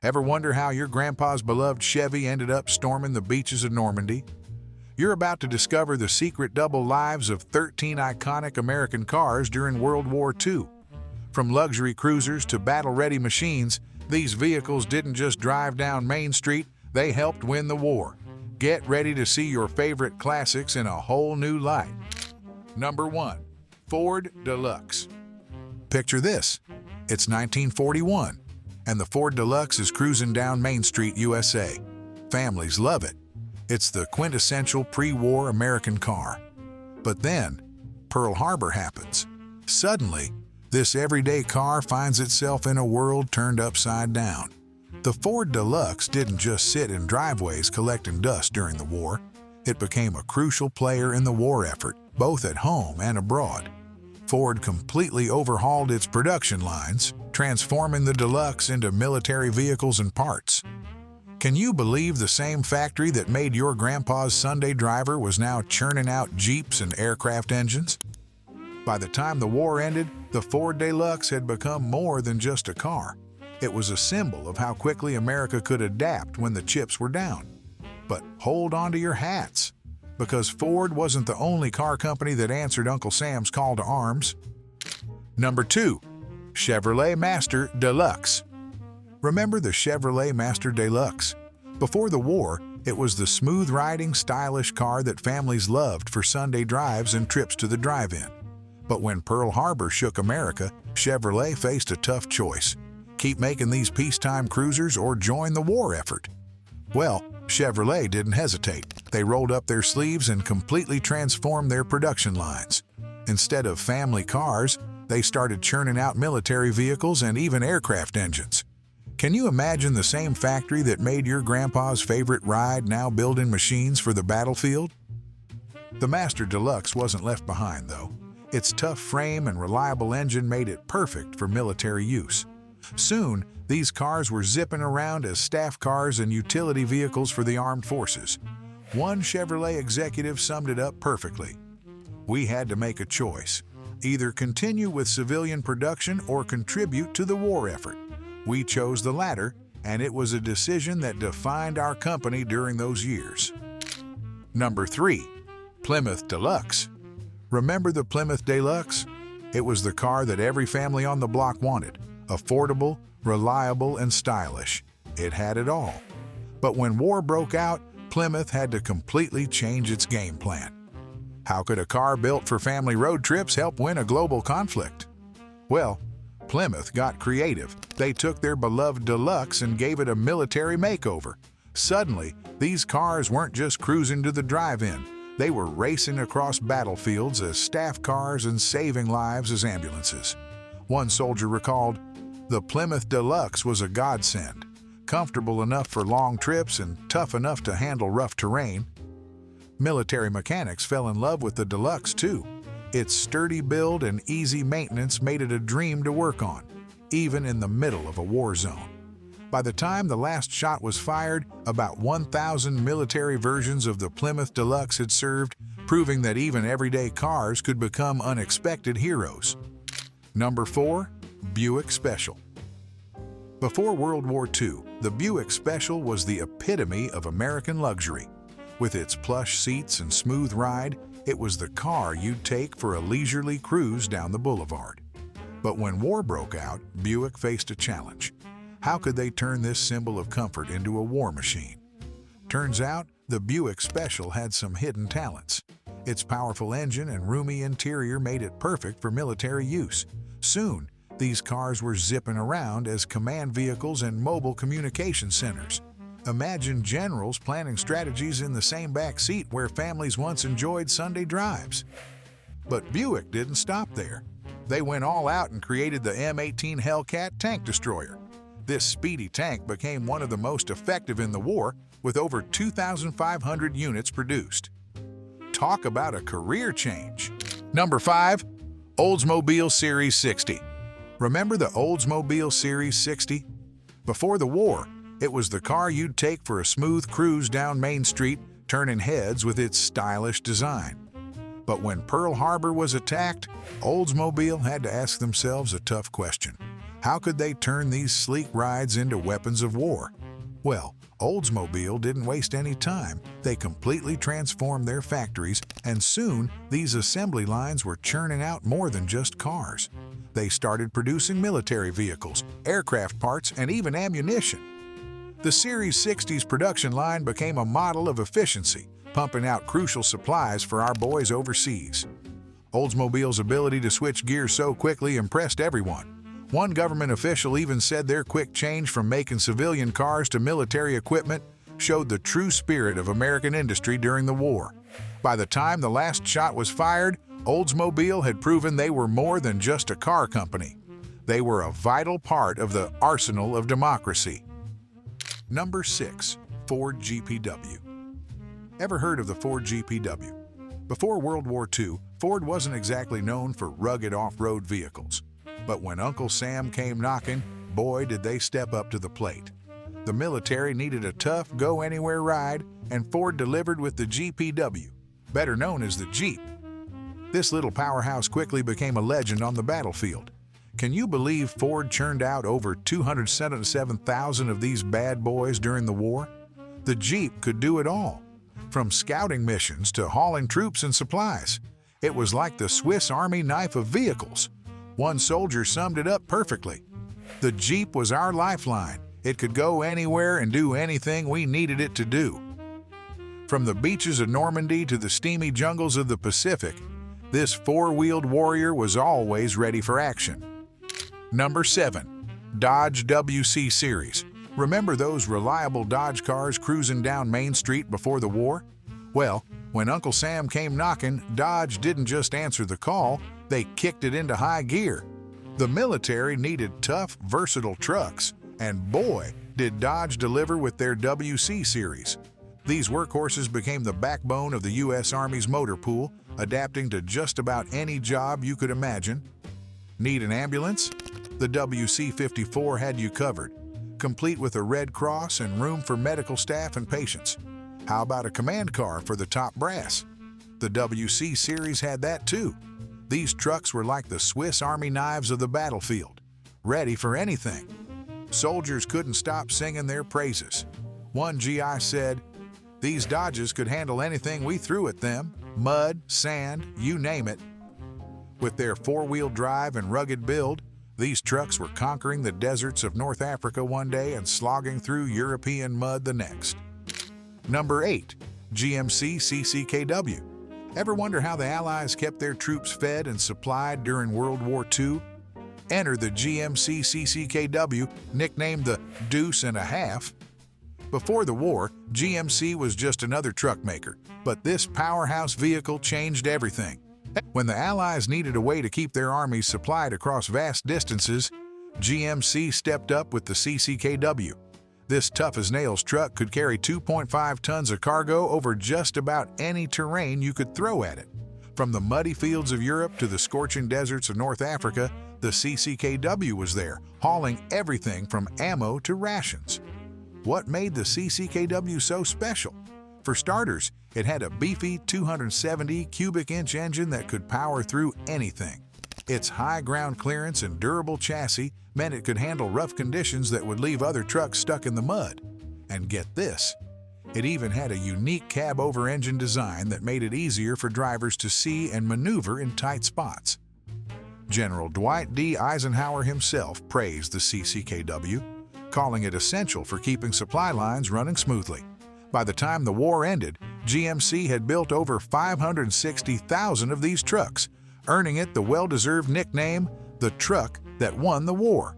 Ever wonder how your grandpa's beloved Chevy ended up storming the beaches of Normandy? You're about to discover the secret double lives of 13 iconic American cars during World War II. From luxury cruisers to battle-ready machines, these vehicles didn't just drive down Main Street, they helped win the war. Get ready to see your favorite classics in a whole new light. Number 1. Ford Deluxe. Picture this. It's 1941, and the Ford Deluxe is cruising down Main Street, USA. Families love it. It's the quintessential pre-war American car. But then, Pearl Harbor happens. Suddenly, this everyday car finds itself in a world turned upside down. The Ford Deluxe didn't just sit in driveways collecting dust during the war. It became a crucial player in the war effort, both at home and abroad. Ford completely overhauled its production lines, transforming the Deluxe into military vehicles and parts. Can you believe the same factory that made your grandpa's Sunday driver was now churning out Jeeps and aircraft engines? By the time the war ended, the Ford Deluxe had become more than just a car. It was a symbol of how quickly America could adapt when the chips were down. But hold on to your hats, because Ford wasn't the only car company that answered Uncle Sam's call to arms. Number 2. Chevrolet Master Deluxe. Remember the Chevrolet Master Deluxe? Before the war, it was the smooth-riding, stylish car that families loved for Sunday drives and trips to the drive-in. But when Pearl Harbor shook America, Chevrolet faced a tough choice. Keep making these peacetime cruisers or join the war effort? Well, Chevrolet didn't hesitate. They rolled up their sleeves and completely transformed their production lines. Instead of family cars, they started churning out military vehicles and even aircraft engines. Can you imagine the same factory that made your grandpa's favorite ride now building machines for the battlefield? The Master Deluxe wasn't left behind, though. Its tough frame and reliable engine made it perfect for military use. Soon, these cars were zipping around as staff cars and utility vehicles for the armed forces. One Chevrolet executive summed it up perfectly. "We had to make a choice. Either continue with civilian production or contribute to the war effort. We chose the latter, and it was a decision that defined our company during those years." Number 3. Plymouth Deluxe. Remember the Plymouth Deluxe? It was the car that every family on the block wanted. Affordable, reliable, and stylish. It had it all. But when war broke out, Plymouth had to completely change its game plan. How could a car built for family road trips help win a global conflict? Well, Plymouth got creative. They took their beloved Deluxe and gave it a military makeover. Suddenly, these cars weren't just cruising to the drive-in. They were racing across battlefields as staff cars and saving lives as ambulances. One soldier recalled, "The Plymouth Deluxe was a godsend, comfortable enough for long trips and tough enough to handle rough terrain." Military mechanics fell in love with the Deluxe too. Its sturdy build and easy maintenance made it a dream to work on, even in the middle of a war zone. By the time the last shot was fired, about 1,000 military versions of the Plymouth Deluxe had served, proving that even everyday cars could become unexpected heroes. Number 4. Buick Special. Before World War II, the Buick Special was the epitome of American luxury. With its plush seats and smooth ride, it was the car you'd take for a leisurely cruise down the boulevard. But when war broke out, Buick faced a challenge. How could they turn this symbol of comfort into a war machine? Turns out, the Buick Special had some hidden talents. Its powerful engine and roomy interior made it perfect for military use. Soon, these cars were zipping around as command vehicles and mobile communication centers. Imagine generals planning strategies in the same back seat where families once enjoyed Sunday drives. But Buick didn't stop there. They went all out and created the M18 Hellcat tank destroyer. This speedy tank became one of the most effective in the war, with over 2,500 units produced. Talk about a career change. Number 5. Oldsmobile Series 60. Remember the Oldsmobile Series 60? Before the war, it was the car you'd take for a smooth cruise down Main Street, turning heads with its stylish design. But when Pearl Harbor was attacked, Oldsmobile had to ask themselves a tough question. How could they turn these sleek rides into weapons of war? Well, Oldsmobile didn't waste any time. They completely transformed their factories, and soon these assembly lines were churning out more than just cars. They started producing military vehicles, aircraft parts, and even ammunition. The Series 60's production line became a model of efficiency, pumping out crucial supplies for our boys overseas. Oldsmobile's ability to switch gears so quickly impressed everyone. One government official even said their quick change from making civilian cars to military equipment showed the true spirit of American industry during the war. By the time the last shot was fired, Oldsmobile had proven they were more than just a car company. They were a vital part of the arsenal of democracy. Number 6. Ford GPW. Ever heard of the Ford GPW? Before World War II, Ford wasn't exactly known for rugged off-road vehicles. But when Uncle Sam came knocking, boy did they step up to the plate. The military needed a tough, go-anywhere ride, and Ford delivered with the GPW, better known as the Jeep. This little powerhouse quickly became a legend on the battlefield. Can you believe Ford churned out over 277,000 of these bad boys during the war? The Jeep could do it all, from scouting missions to hauling troops and supplies. It was like the Swiss Army knife of vehicles. One soldier summed it up perfectly. The Jeep was our lifeline. It could go anywhere and do anything we needed it to do. From the beaches of Normandy to the steamy jungles of the Pacific, this four-wheeled warrior was always ready for action. Number 7. Dodge WC Series. Remember those reliable Dodge cars cruising down Main Street before the war? Well, when Uncle Sam came knocking, Dodge didn't just answer the call, they kicked it into high gear. The military needed tough, versatile trucks, and boy, did Dodge deliver with their WC Series. These workhorses became the backbone of the U.S. Army's motor pool, adapting to just about any job you could imagine. Need an ambulance? The WC-54 had you covered, complete with a Red Cross and room for medical staff and patients. How about a command car for the top brass? The WC Series had that too. These trucks were like the Swiss Army knives of the battlefield, ready for anything. Soldiers couldn't stop singing their praises. One GI said, "These Dodges could handle anything we threw at them, mud, sand, you name it." With their four-wheel drive and rugged build, these trucks were conquering the deserts of North Africa one day and slogging through European mud the next. Number 8. GMC CCKW. Ever wonder how the Allies kept their troops fed and supplied during World War II? Enter the GMC CCKW, nicknamed the Deuce and a Half. Before the war, GMC was just another truck maker, but this powerhouse vehicle changed everything. When the Allies needed a way to keep their armies supplied across vast distances, GMC stepped up with the CCKW. This tough-as-nails truck could carry 2.5 tons of cargo over just about any terrain you could throw at it. From the muddy fields of Europe to the scorching deserts of North Africa, the CCKW was there, hauling everything from ammo to rations. What made the CCKW so special? For starters, it had a beefy 270 cubic inch engine that could power through anything. Its high ground clearance and durable chassis meant it could handle rough conditions that would leave other trucks stuck in the mud. And get this, it even had a unique cab-over engine design that made it easier for drivers to see and maneuver in tight spots. General Dwight D. Eisenhower himself praised the CCKW, calling it essential for keeping supply lines running smoothly. By the time the war ended, GMC had built over 560,000 of these trucks, earning it the well-deserved nickname, the truck that won the war.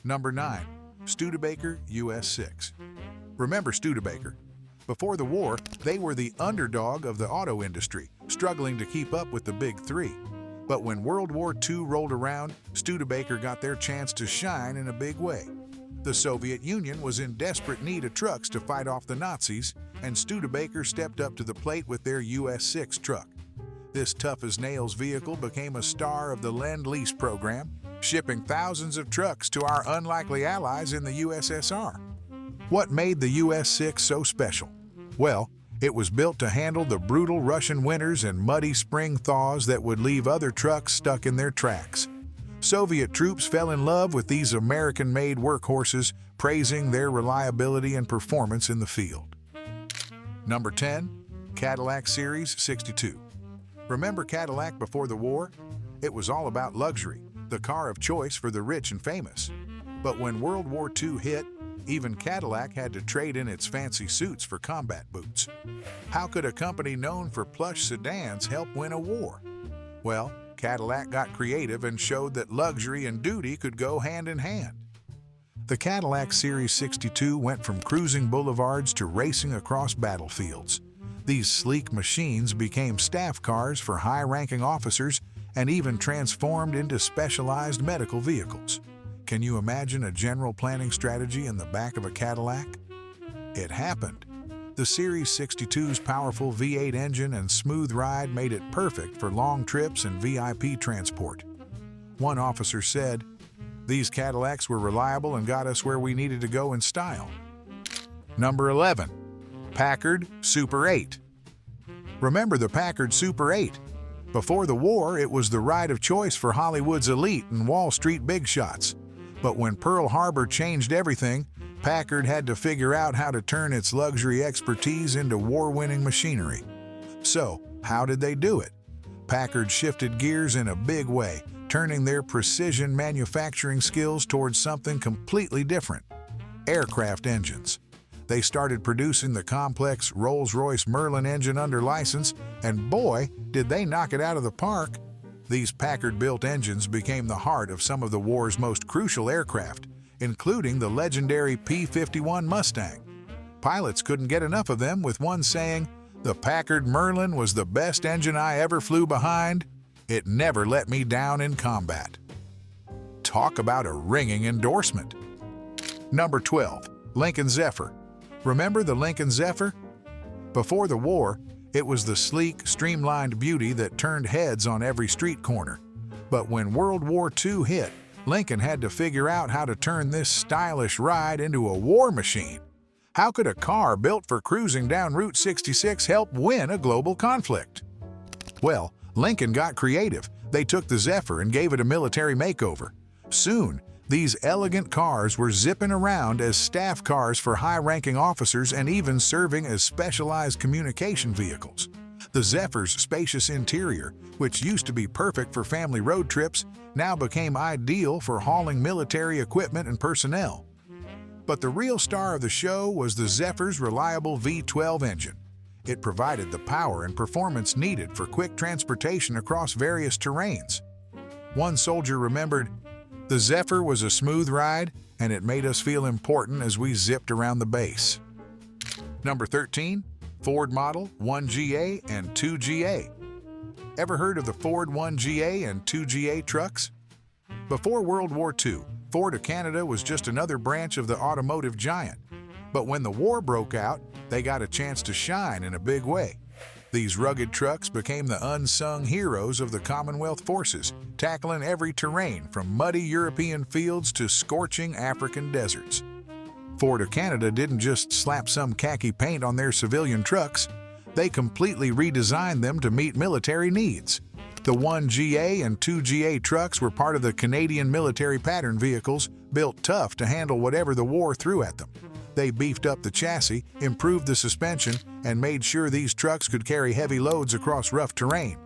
Number 9. Studebaker US6. Remember Studebaker? Before the war, they were the underdog of the auto industry, struggling to keep up with the big three. But when World War II rolled around, Studebaker got their chance to shine in a big way. The Soviet Union was in desperate need of trucks to fight off the Nazis, and Studebaker stepped up to the plate with their US6 truck. This tough-as-nails vehicle became a star of the Lend-Lease program, shipping thousands of trucks to our unlikely allies in the USSR. What made the US6 so special? Well, it was built to handle the brutal Russian winters and muddy spring thaws that would leave other trucks stuck in their tracks. Soviet troops fell in love with these American-made workhorses, praising their reliability and performance in the field. Number 10. Cadillac Series 62. Remember Cadillac before the war? It was all about luxury, the car of choice for the rich and famous. But when World War II hit, even Cadillac had to trade in its fancy suits for combat boots. How could a company known for plush sedans help win a war? Well, Cadillac got creative and showed that luxury and duty could go hand in hand. The Cadillac Series 62 went from cruising boulevards to racing across battlefields. These sleek machines became staff cars for high-ranking officers and even transformed into specialized medical vehicles. Can you imagine a general planning strategy in the back of a Cadillac? It happened. The Series 62's powerful V8 engine and smooth ride made it perfect for long trips and VIP transport. One officer said, "These Cadillacs were reliable and got us where we needed to go in style." Number 11. Packard Super 8. Remember the Packard Super 8? Before the war, it was the ride of choice for Hollywood's elite and Wall Street big shots. But when Pearl Harbor changed everything, Packard had to figure out how to turn its luxury expertise into war-winning machinery. So, how did they do it? Packard shifted gears in a big way, turning their precision manufacturing skills towards something completely different: aircraft engines. They started producing the complex Rolls-Royce Merlin engine under license, and boy, did they knock it out of the park. These Packard-built engines became the heart of some of the war's most crucial aircraft, including the legendary P-51 Mustang. Pilots couldn't get enough of them, with one saying, "The Packard Merlin was the best engine I ever flew behind. It never let me down in combat." Talk about a ringing endorsement. Number 12. Lincoln Zephyr. Remember the Lincoln Zephyr? Before the war, it was the sleek, streamlined beauty that turned heads on every street corner. But when World War II hit, Lincoln had to figure out how to turn this stylish ride into a war machine. How could a car built for cruising down Route 66 help win a global conflict? Well, Lincoln got creative. They took the Zephyr and gave it a military makeover. Soon, these elegant cars were zipping around as staff cars for high-ranking officers and even serving as specialized communication vehicles. The Zephyr's spacious interior, which used to be perfect for family road trips, now became ideal for hauling military equipment and personnel. But the real star of the show was the Zephyr's reliable V12 engine. It provided the power and performance needed for quick transportation across various terrains. One soldier remembered, "The Zephyr was a smooth ride, and it made us feel important as we zipped around the base." Number 13. Ford Model 1GA and 2GA. Ever heard of the Ford 1GA and 2GA trucks? Before World War II, Ford of Canada was just another branch of the automotive giant. But when the war broke out, they got a chance to shine in a big way. These rugged trucks became the unsung heroes of the Commonwealth forces, tackling every terrain from muddy European fields to scorching African deserts. Ford of Canada didn't just slap some khaki paint on their civilian trucks, they completely redesigned them to meet military needs. The 1GA and 2GA trucks were part of the Canadian military pattern vehicles, built tough to handle whatever the war threw at them. They beefed up the chassis, improved the suspension, and made sure these trucks could carry heavy loads across rough terrain.